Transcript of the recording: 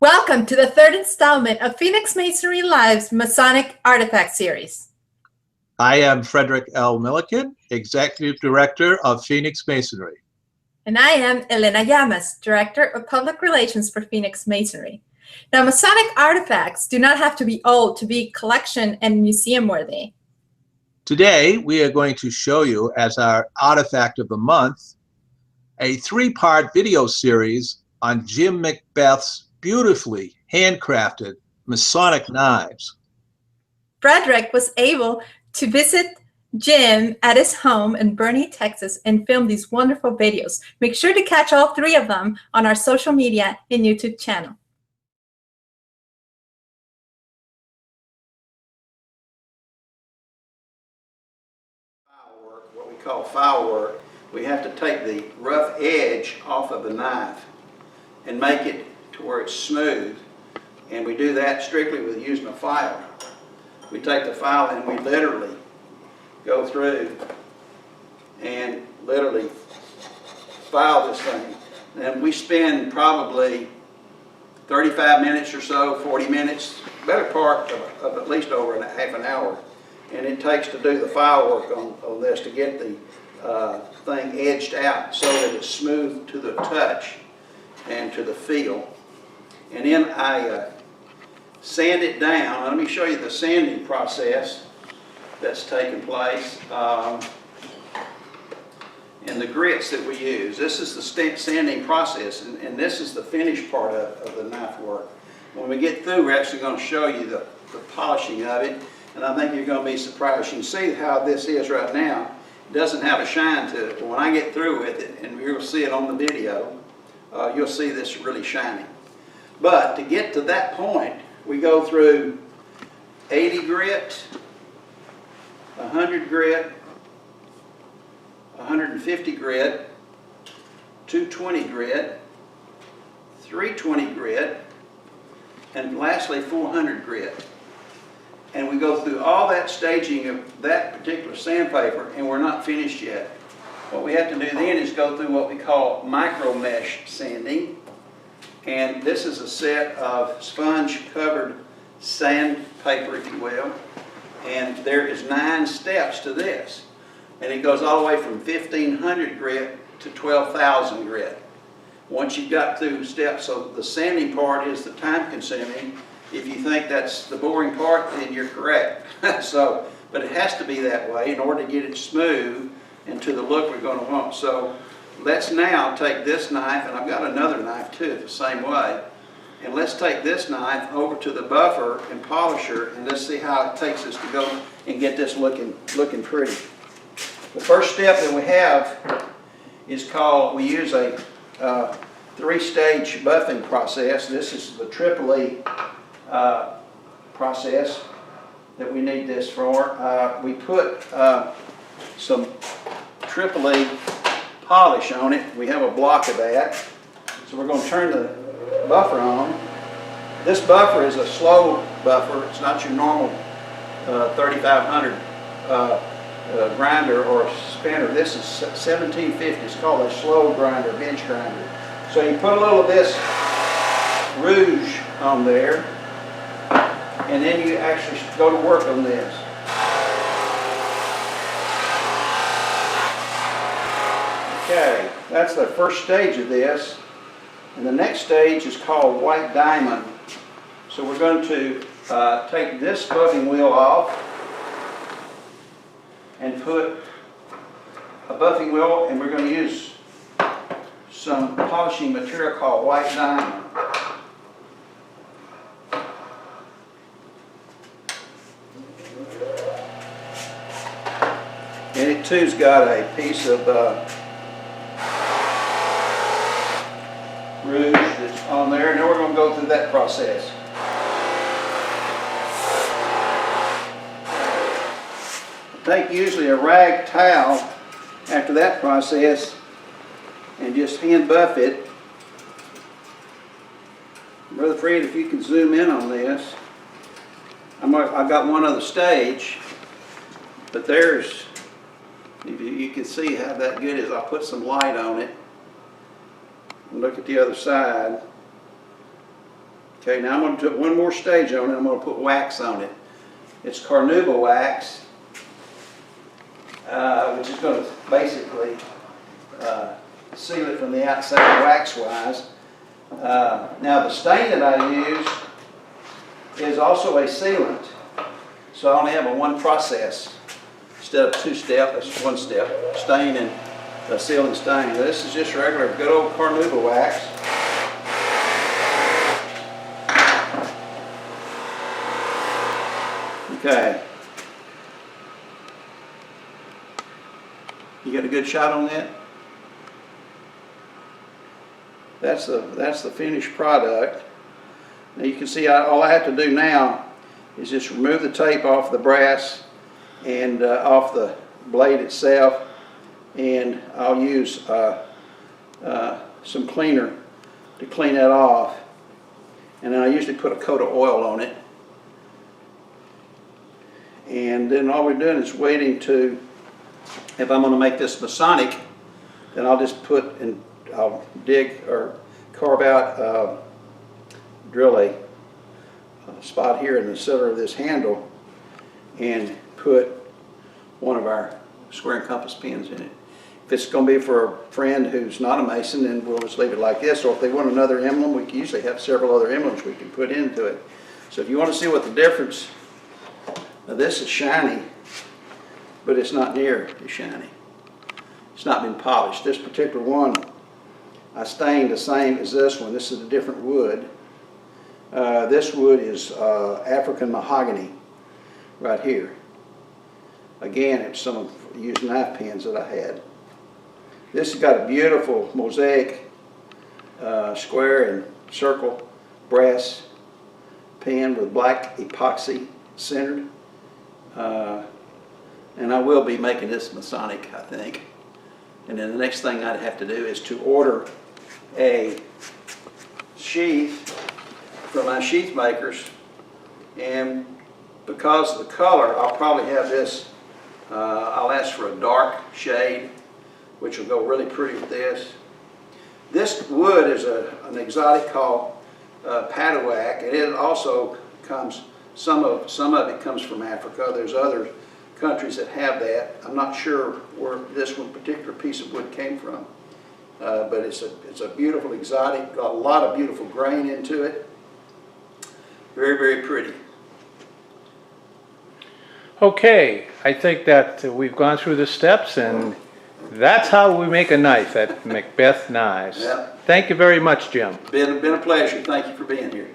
Welcome to the third installment of Phoenix Masonry Live's Masonic Artifact Series. I am Frederick L. Milliken, Executive Director of Phoenix Masonry. And I am Elena Llamas, Director of Public Relations for Phoenix Masonry. Now, Masonic artifacts do not have to be old to be collection and museum worthy. Today, we are going to show you, as our Artifact of the Month, a three-part video series on Jim McBeth's beautifully handcrafted Masonic knives. Frederick was able to visit Jim at his home in Boerne, Texas, and film these wonderful videos. Make sure to catch all three of them on our social media and YouTube channel. File work, what we call file work, we have to take the rough edge off of the knife and make it to where it's smooth, and we do that strictly with using a file. We take the file and we literally go through and literally file this thing, and we spend probably 35 minutes or so, 40 minutes, better part of at least over half an hour, and it takes to do the file work on this to get the thing edged out so that it's smooth to the touch and to the feel. And then I sand it down. Let me show you the sanding process that's taking place and the grits that we use. This is the sanding process, and this is the finished part of the knife work. When we get through, we're actually going to show you the polishing of it, and I think you're going to be surprised. You can see how this is right now. It doesn't have a shine to it, but when I get through with it, and you'll see it on the video, you'll see this really shiny. But to get to that point, we go through 80 grit, 100 grit, 150 grit, 220 grit, 320 grit, and lastly 400 grit. And we go through all that staging of that particular sandpaper, and we're not finished yet. What we have to do then is go through what we call micro mesh sanding. And this is a set of sponge-covered sandpaper, if you will. And there is 9 steps to this. And it goes all the way from 1,500 grit to 12,000 grit. Once you've got through steps, so the sanding part is the time-consuming. If you think that's the boring part, then you're correct. But it has to be that way in order to get it smooth and to the look we're going to want. So let's now take this knife, and I've got another knife too the same way, and let's take this knife over to the buffer and polisher, and let's see how it takes us to go and get this looking pretty. The first step that we have is called, we use a 3-stage buffing process. This is the Triple E process that we need this for. We put some Triple E polish on it. We have a block of that. So we're going to turn the buffer on. This buffer is a slow buffer. It's not your normal 3500 grinder or spinner. This is 1750. It's called a slow grinder, bench grinder. So you put a little of this rouge on there, and then you actually go to work on this. Okay, that's the first stage of this, and the next stage is called white diamond. So we're going to take this buffing wheel off and put a buffing wheel, and we're going to use some polishing material called white diamond. And it too's got a piece of rouge that's on there, and then we're going to go through that process. Take usually a rag towel after that process and just hand buff it. Brother Fred, if you can zoom in on this. I've got one other stage, but there's, if you can see how that good is. I'll put some light on it. And look at the other side. Okay, now I'm going to put one more stage on it. I'm going to put wax on it. It's carnauba wax, which is going to basically seal it from the outside wax-wise. Now the stain that I use is also a sealant, so I only have a one process instead of two-step. That's one step, stain and sealing stain. This is just regular good old carnauba wax. Okay. You got a good shot on that? That's the finished product. Now you can see all I have to do now is just remove the tape off the brass and off the blade itself, and I'll use some cleaner to clean that off. And then I usually put a coat of oil on it. And then all we're doing is waiting to, if I'm going to make this Masonic, then I'll just I'll dig or carve out, drill a spot here in the center of this handle and put one of our square and compass pins in it. If it's going to be for a friend who's not a Mason, then we'll just leave it like this. Or if they want another emblem, we can usually have several other emblems we can put into it. So if you want to see what the difference, now this is shiny, but it's not near as shiny. It's not been polished. This particular one I stained the same as this one. This is a different wood. This wood is African mahogany right here. Again, it's some of used knife pins that I had. This has got a beautiful mosaic square and circle brass pin with black epoxy centered. And I will be making this Masonic, I think. And then the next thing I'd have to do is to order a sheath from my sheath makers. And because of the color, I'll probably have this, I'll ask for a dark shade, which will go really pretty with this. This wood is an exotic called Padawak. It also comes, some of it comes from Africa. There's other countries that have that. I'm not sure where this one particular piece of wood came from, but it's a beautiful exotic, got a lot of beautiful grain into it. Very, very pretty. Okay, I think that we've gone through the steps, and that's how we make a knife at McBeth Knives. Yep. Thank you very much, Jim. Been a pleasure. Thank you for being here.